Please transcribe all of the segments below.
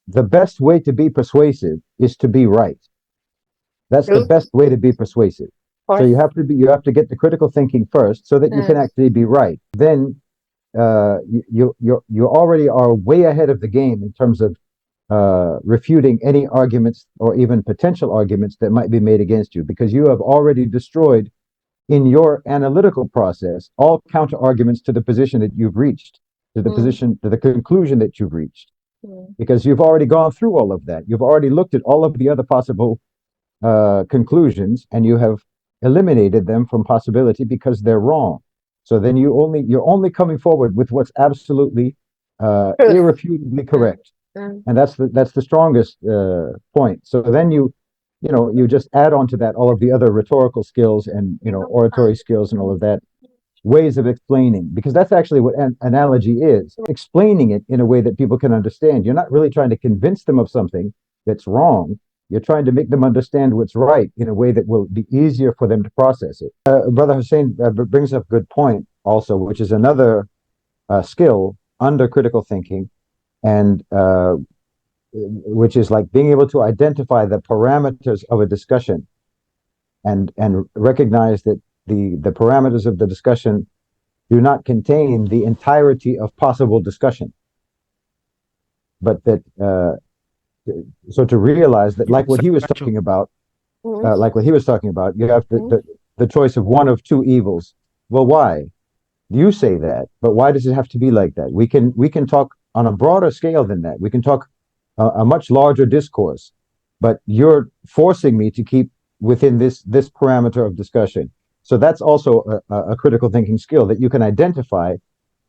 the best way to be persuasive is to be right. That's the True. best way to be persuasive. Of So course. you have to get the critical thinking first, so that you can Mm. actually be right. Then you already are way ahead of the game in terms of refuting any arguments or even potential arguments that might be made against you, because you have already destroyed in your analytical process all counter arguments to the position that you've reached, Mm. to the conclusion that you've reached, Mm. because you've already gone through all of that. You've already looked at all of the other possible conclusions, and you have eliminated them from possibility because they're wrong. So then you're only coming forward with what's absolutely Truth. irrefutably Mm. correct, Mm. and that's the strongest point. So then you just add on to that all of the other rhetorical skills and oratory skills and all of that, ways of explaining, because that's actually what an analogy is, explaining it in a way that people can understand. You're not really trying to convince them of something that's wrong. You're trying to make them understand what's right in a way that will be easier for them to process it. Brother Hussein brings up a good point also, which is another skill under critical thinking, and which is like being able to identify the parameters of a discussion, and recognize that the parameters of the discussion do not contain the entirety of possible discussion, but that so to realize that, like what he was talking about, Mm. you have Mm. the choice of one of two evils. Well, why? You say that, but why does it have to be like that? We can talk on a broader scale than that. We can talk a much larger discourse, but you're forcing me to keep within this parameter of discussion. So that's also a critical thinking skill, that you can identify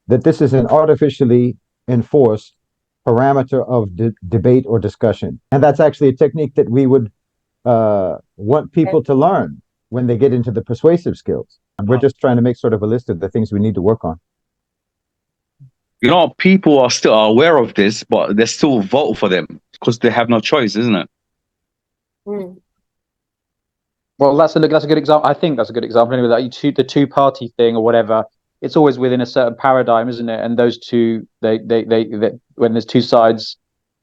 that this is an artificially enforced parameter of debate or discussion, and that's actually a technique that we would want people to learn when they get into the persuasive skills. And we're just trying to make sort of a list of the things we need to work on. People are still aware of this, but they still vote for them because they have no choice, isn't it? Mm. Well, that's a good example. I think that's a good example. Anyway, that the two-party thing or whatever. It's always within a certain paradigm, isn't it? And those two, they when there's two sides,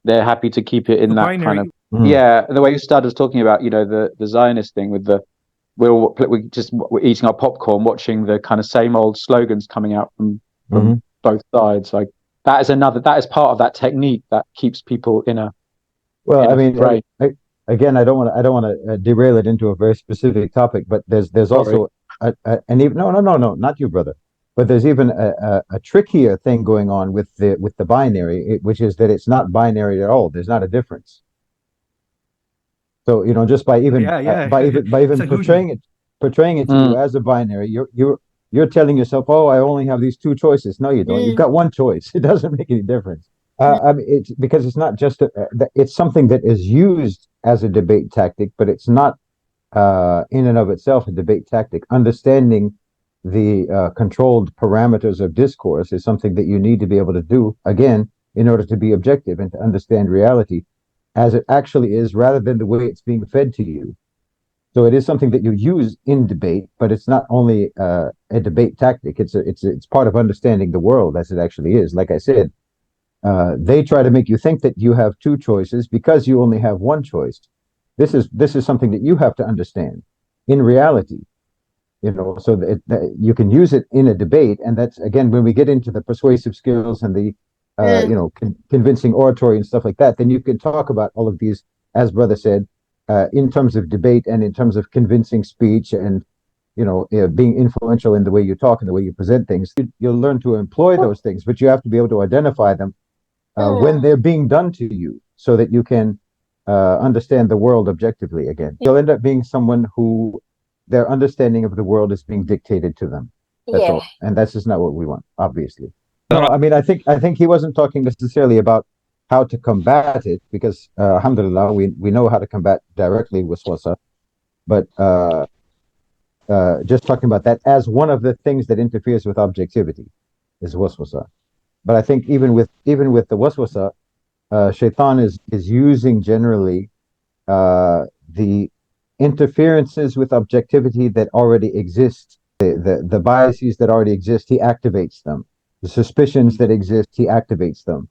they're happy to keep it in The that binary. kind of yeah. The way you started was talking about, the Zionist thing with we're eating our popcorn, watching the kind of same old slogans coming out from both sides. Like that is part of that technique that keeps people in a. Well, I mean, again, I don't want to derail it into a very specific topic, but there's also and even no, not you, brother, but there's even a trickier thing going on with the binary, which is that it's not binary at all. There's not a difference. So just by even portraying it to you as a binary, you're telling yourself, oh, I only have these two choices. No, you don't. You've got one choice. It doesn't make any difference. I mean, it's because it's not just it's something that is used as a debate tactic, but it's not in and of itself a debate tactic. Understanding the controlled parameters of discourse is something that you need to be able to do, again, in order to be objective and to understand reality as it actually is, rather than the way it's being fed to you. So it is something that you use in debate, but it's not only a debate tactic. It's part of understanding the world as it actually is. Like I said, they try to make you think that you have two choices because you only have one choice. This is something that you have to understand in reality, so that you can use it in a debate. And that's, again, when we get into the persuasive skills and the convincing oratory and stuff like that, then you can talk about all of these, as brother said, in terms of debate and in terms of convincing speech and being influential in the way you talk and the way you present things. You'll learn to employ those things, but you have to be able to identify them when they're being done to you, so that you can understand the world objectively. Again, you'll end up being someone who their understanding of the world is being dictated to them. That's all, and that's just not what we want, obviously. No, I mean, I think he wasn't talking necessarily about how to combat it, because alhamdulillah, we know how to combat directly waswasa, but just talking about that as one of the things that interferes with objectivity is waswasa. But I think even with the waswasa, shaitan is using generally the interferences with objectivity that already exist, the biases that already exist. He activates them. The suspicions that exist, he activates them.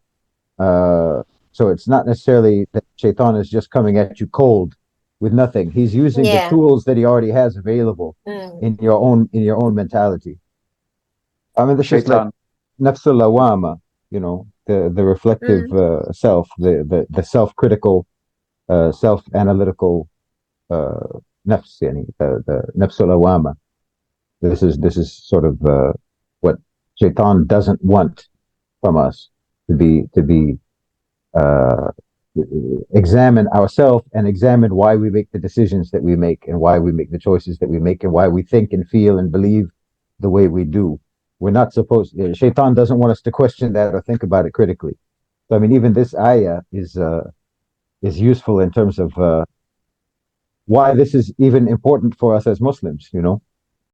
So it's not necessarily that Shaitan is just coming at you cold with nothing. He's using the tools that he already has available in your own mentality. I mean, this is like nafsul lawama, the reflective self, the self-critical, self-analytical nafs, the nafsul lawama. This is sort of what Shaitan doesn't want from us, to be examine ourselves and examine why we make the decisions that we make and why we make the choices that we make and why we think and feel and believe the way we do. We're not supposed. Shaitan doesn't want us to question that or think about it critically. So I mean, even this ayah is useful in terms of why this is even important for us as Muslims.